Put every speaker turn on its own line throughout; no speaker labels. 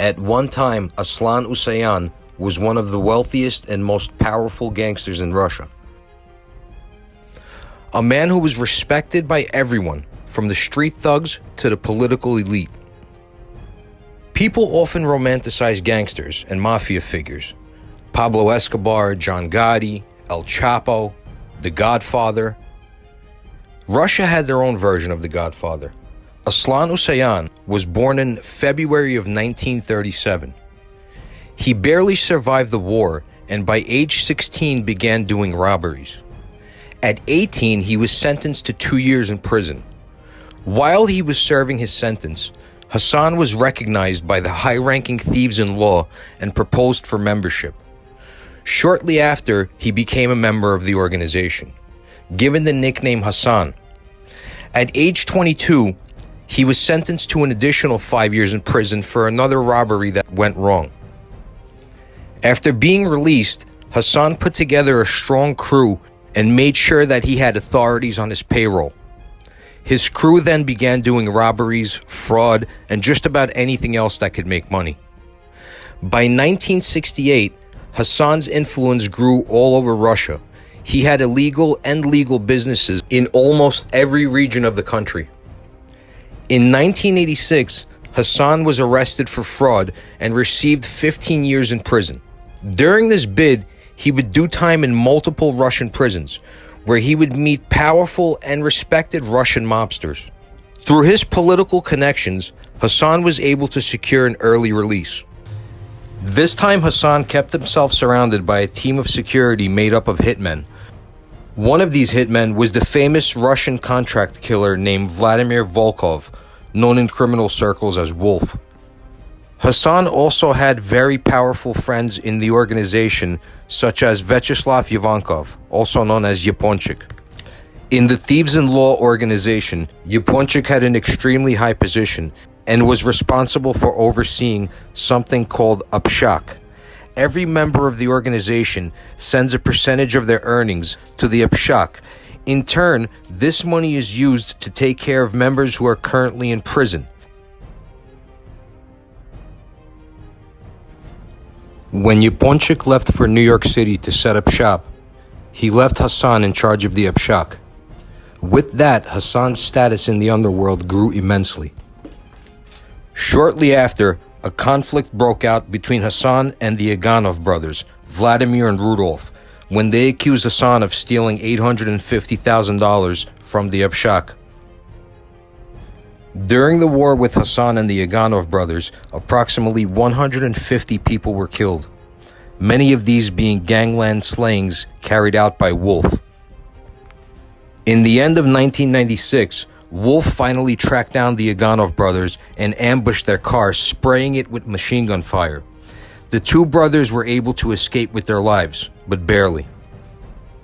At one time, Aslan Usoyan was one of the wealthiest and most powerful gangsters in Russia. A man who was respected by everyone, from the street thugs to the political elite. People often romanticize gangsters and mafia figures. Pablo Escobar, John Gotti, El Chapo, The Godfather. Russia had their own version of The Godfather. Aslan Usoyan was born in February of 1937. He barely survived the war and by age 16 began doing robberies. At 18, he was sentenced to 2 years in prison. While he was serving his sentence, Hassan was recognized by the high-ranking thieves in law and proposed for membership. Shortly after, he became a member of the organization, given the nickname Hassan. At age 22, he was sentenced to an additional 5 years in prison for another robbery that went wrong. After being released, Hassan put together a strong crew and made sure that he had authorities on his payroll. His crew then began doing robberies, fraud, and just about anything else that could make money. By 1968, Hassan's influence grew all over Russia. He had illegal and legal businesses in almost every region of the country. In 1986, Hassan was arrested for fraud and received 15 years in prison. During this bid, he would do time in multiple Russian prisons, where he would meet powerful and respected Russian mobsters. Through his political connections, Hassan was able to secure an early release. This time, Hassan kept himself surrounded by a team of security made up of hitmen. One of these hitmen was the famous Russian contract killer named Vladimir Volkov, known in criminal circles as Wolf. Hassan also had very powerful friends in the organization, such as Vyacheslav Ivankov, also known as Yaponchik. In the Thieves-in-Law organization, Yaponchik had an extremely high position and was responsible for overseeing something called Upshak. Every member of the organization sends a percentage of their earnings to the Upshak. In turn, this money is used to take care of members who are currently in prison. When Yaponchik left for New York City to set up shop, he left Hassan in charge of the Upshak. With that, Hassan's status in the underworld grew immensely. Shortly after, a conflict broke out between Hassan and the Aganov brothers, Vladimir and Rudolf, when they accused Hassan of stealing $850,000 from the Upshak. During the war with Hassan and the Aganov brothers, approximately 150 people were killed, many of these being gangland slayings carried out by Wolf. In the end of 1996, Wolf finally tracked down the Aganov brothers and ambushed their car, spraying it with machine gun fire. The two brothers were able to escape with their lives, but barely.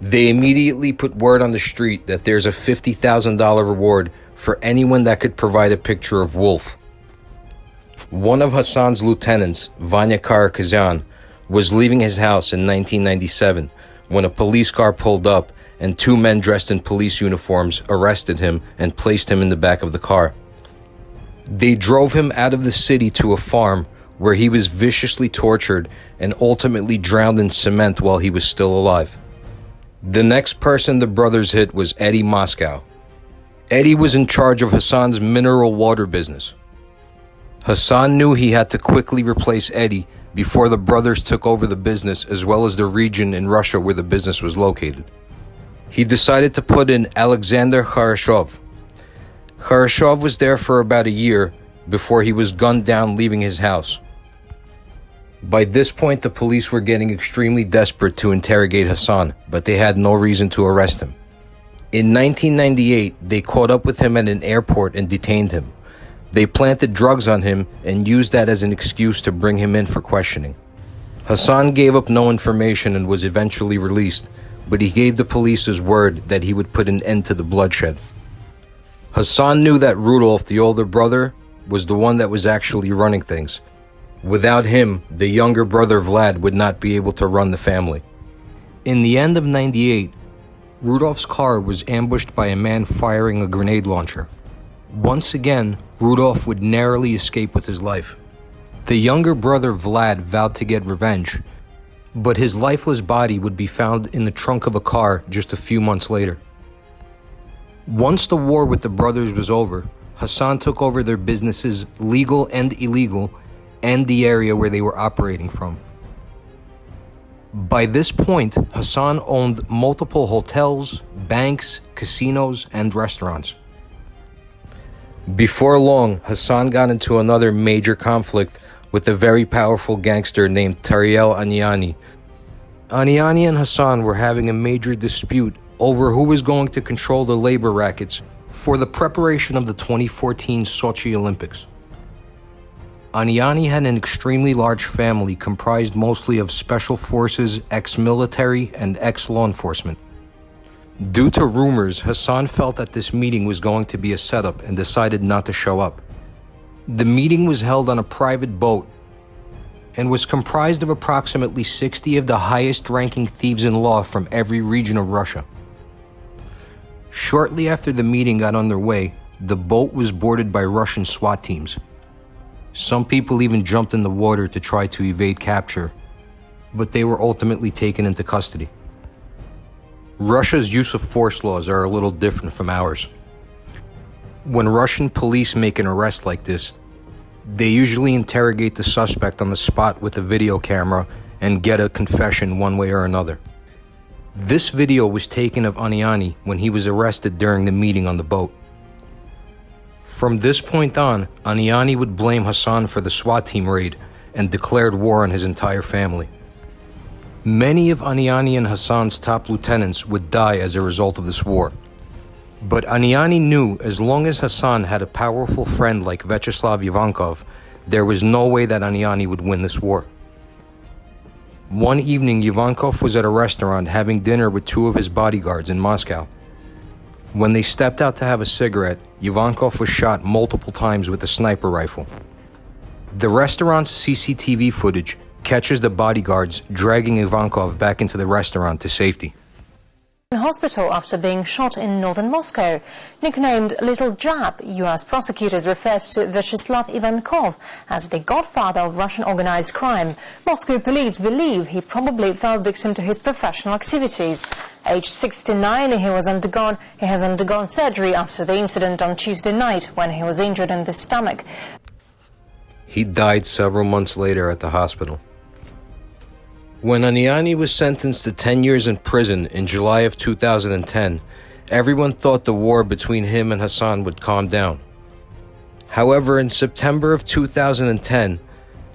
They immediately put word on the street that there's a $50,000 reward for anyone that could provide a picture of Wolf. One of Hassan's lieutenants, Vanya Karakazyan, was leaving his house in 1997 when a police car pulled up and two men dressed in police uniforms arrested him and placed him in the back of the car. They drove him out of the city to a farm where he was viciously tortured and ultimately drowned in cement while he was still alive. The next person the brothers hit was Eddie Moscow. Eddie was in charge of Hassan's mineral water business. Hassan knew he had to quickly replace Eddie before the brothers took over the business as well as the region in Russia where the business was located. He decided to put in Alexander Kharashov. Kharashov was there for about a year before he was gunned down leaving his house. By this point, the police were getting extremely desperate to interrogate Hassan, but they had no reason to arrest him. In 1998, they caught up with him at an airport and detained him. They planted drugs on him and used that as an excuse to bring him in for questioning. Hassan gave up no information and was eventually released, but he gave the police his word that he would put an end to the bloodshed. Hassan knew that Rudolf, the older brother, was the one that was actually running things. Without him, the younger brother Vlad would not be able to run the family. In the end of '98, Rudolf's car was ambushed by a man firing a grenade launcher. Once again, Rudolf would narrowly escape with his life. The younger brother Vlad vowed to get revenge, but his lifeless body would be found in the trunk of a car just a few months later. Once the war with the brothers was over, Hassan took over their businesses, legal and illegal, and the area where they were operating from. By this point, Hassan owned multiple hotels, banks, casinos, and restaurants. Before long, Hassan got into another major conflict with a very powerful gangster named Tariel Aniani. Aniani and Hassan were having a major dispute over who was going to control the labor rackets for the preparation of the 2014 Sochi Olympics. Aniani had an extremely large family comprised mostly of special forces, ex-military, and ex-law enforcement. Due to rumors, Hassan felt that this meeting was going to be a setup and decided not to show up. The meeting was held on a private boat and was comprised of approximately 60 of the highest-ranking thieves in law from every region of Russia. Shortly after the meeting got underway, the boat was boarded by Russian SWAT teams. Some people even jumped in the water to try to evade capture, but they were ultimately taken into custody. Russia's use of force laws are a little different from ours. When Russian police make an arrest like this, they usually interrogate the suspect on the spot with a video camera and get a confession one way or another. This video was taken of Aniani when he was arrested during the meeting on the boat. From this point on, Aniani would blame Hassan for the SWAT team raid and declared war on his entire family. Many of Aniani and Hassan's top lieutenants would die as a result of this war. But Aniani knew as long as Hassan had a powerful friend like Vyacheslav Ivankov, there was no way that Aniani would win this war. One evening, Ivankov was at a restaurant having dinner with two of his bodyguards in Moscow. When they stepped out to have a cigarette, Ivankov was shot multiple times with a sniper rifle. The restaurant's CCTV footage catches the bodyguards dragging Ivankov back into the restaurant to safety.
In hospital after being shot in northern Moscow. Nicknamed Little Jap, U.S. prosecutors referred to Vyacheslav Ivankov as the godfather of Russian organized crime. Moscow police believe he probably fell victim to his professional activities. Aged 69, he has undergone surgery after the incident on Tuesday night when he was injured in the stomach.
He died several months later at the hospital. When Aniani was sentenced to 10 years in prison in July of 2010, everyone thought the war between him and Hassan would calm down. However, in September of 2010,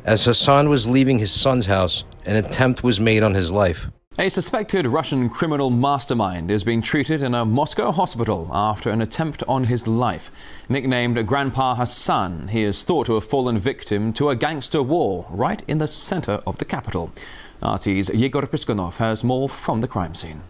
as Hassan was leaving his son's house, an attempt was made on his life.
A suspected Russian criminal mastermind is being treated in a Moscow hospital after an attempt on his life. Nicknamed Grandpa Hassan, he is thought to have fallen victim to a gangster war right in the center of the capital. RT's Yegor Piskunov has more from the crime scene.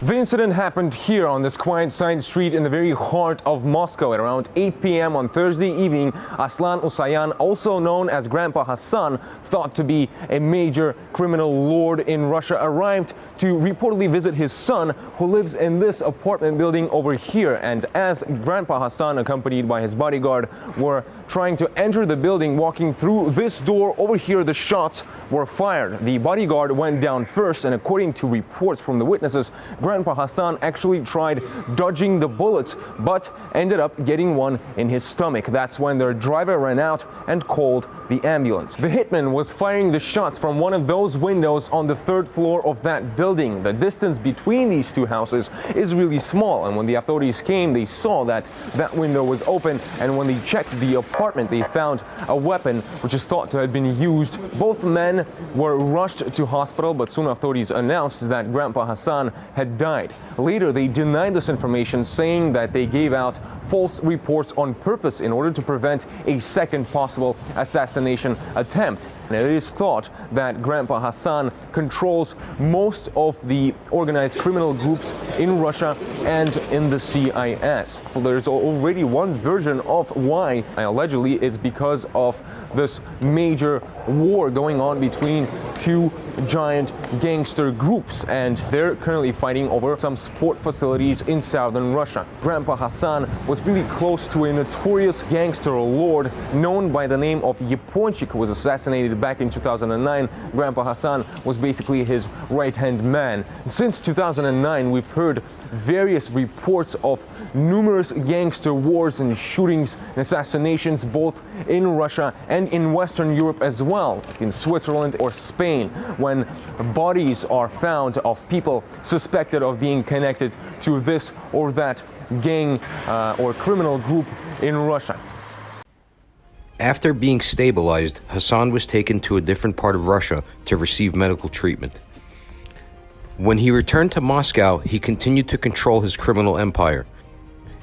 The incident happened here on this quiet side street in the very heart of Moscow at around 8 p.m. on Thursday evening. Aslan Usoyan, also known as Grandpa Hassan, thought to be a major criminal lord in Russia, arrived to reportedly visit his son, who lives in this apartment building over here. And as Grandpa Hassan, accompanied by his bodyguard, were trying to enter the building, walking through this door over here, the shots were fired. The bodyguard went down first, and according to reports from the witnesses, Grandpa Hassan actually tried dodging the bullets, but ended up getting one in his stomach. That's when their driver ran out and called the ambulance. The hitman was firing the shots from one of those windows on the third floor of that building. The distance between these two houses is really small, and when the authorities came, they saw that that window was open, and when they checked the apartment, they found a weapon which is thought to have been used. Both men were rushed to hospital, but soon authorities announced that Grandpa Hassan had died. Later, they denied this information, saying that they gave out false reports on purpose in order to prevent a second possible assassination attempt. And it is thought that Grandpa Hassan controls most of the organized criminal groups in Russia and in the CIS. There's already one version of why. Allegedly, it's because of this major war going on between two giant gangster groups, and they're currently fighting over some sport facilities in southern Russia. Grandpa Hassan was was really close to a notorious gangster lord known by the name of Yaponchik, who was assassinated back in 2009. Grandpa Hassan was basically his right-hand man. Since 2009, we've heard various reports of numerous gangster wars and shootings and assassinations both in Russia and in Western Europe as well, like in Switzerland or Spain, when bodies are found of people suspected of being connected to this or that gang or criminal group in Russia.
After being stabilized, Hassan was taken to a different part of Russia to receive medical treatment. When he returned to Moscow, he continued to control his criminal empire.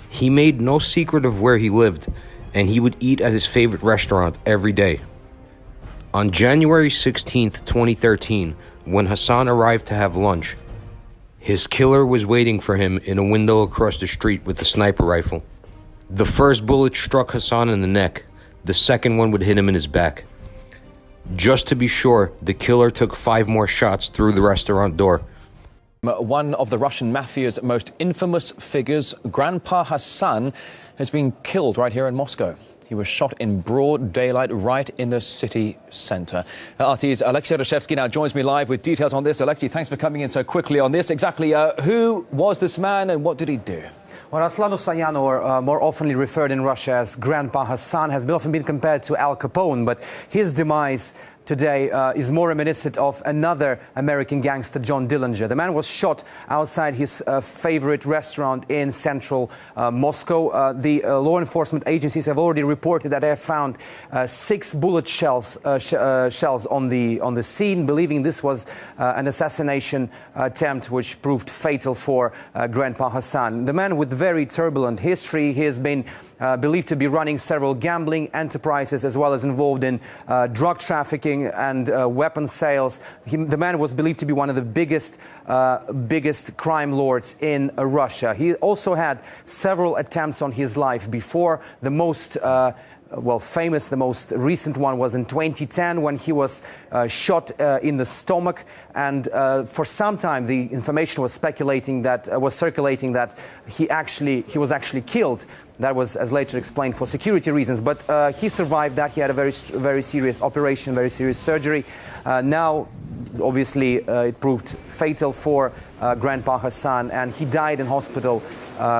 He made no secret of where he lived, and he would eat at his favorite restaurant every day. On January 16, 2013, when Hassan arrived to have lunch, his killer was waiting for him in a window across the street with a sniper rifle. The first bullet struck Hassan in the neck. The second one would hit him in his back. Just to be sure, the killer took 5 more shots through the restaurant door.
One of the Russian mafia's most infamous figures, Grandpa Hassan, has been killed right here in Moscow. He was shot in broad daylight right in the city centre. RT's Alexei Rashevsky now joins me live with details on this. Alexei, thanks for coming in so quickly on this. Exactly who was this man and what did he do?
Well, Aslan Usoyan, or more oftenly referred in Russia as Grandpa Hassan, has often been compared to Al Capone, but his demise today is more reminiscent of another American gangster, John Dillinger. The man was shot outside his favorite restaurant in central Moscow. The law enforcement agencies have already reported that they have found 6 bullet shells on the scene, believing this was an assassination attempt which proved fatal for Grandpa Hassan. The man with very turbulent history. He has been believed to be running several gambling enterprises as well as involved in drug trafficking and weapon sales. The man was believed to be one of the biggest crime lords in Russia. He also had several attempts on his life before. The most famous, the most recent one was in 2010 when he was shot in the stomach, and for some time the information was circulating that he was actually killed. That was, as later explained, for security reasons. But he survived that. He had a very serious operation, very serious surgery. Now, obviously, it proved fatal for Grandpa Hassan, and he died in hospital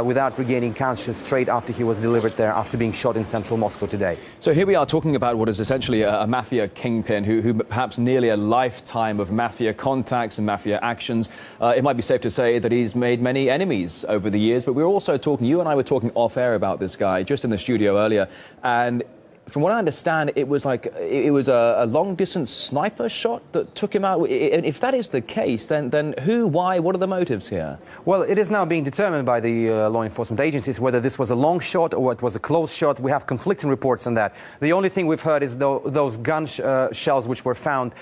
without regaining consciousness straight after he was delivered there after being shot in central Moscow today.
So here we are talking about what is essentially a mafia kingpin who perhaps nearly a lifetime of mafia contacts and mafia actions. It might be safe to say that he's made many enemies over the years, but we're also talking, you and I were talking off air about this guy just in the studio earlier, and from what I understand, it was a long-distance sniper shot that took him out. And if that is the case, then who, why, what are the motives here?
Well, it is now being determined by the law enforcement agencies whether this was a long shot or it was a close shot. We have conflicting reports on that. The only thing we've heard is those gun shells which were found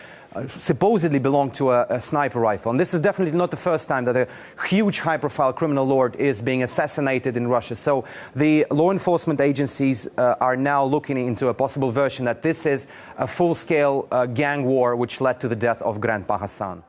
supposedly belong to a sniper rifle. And this is definitely not the first time that a huge high-profile criminal lord is being assassinated in Russia. So the law enforcement agencies are now looking into a possible version that this is a full-scale gang war which led to the death of Grandpa Hassan.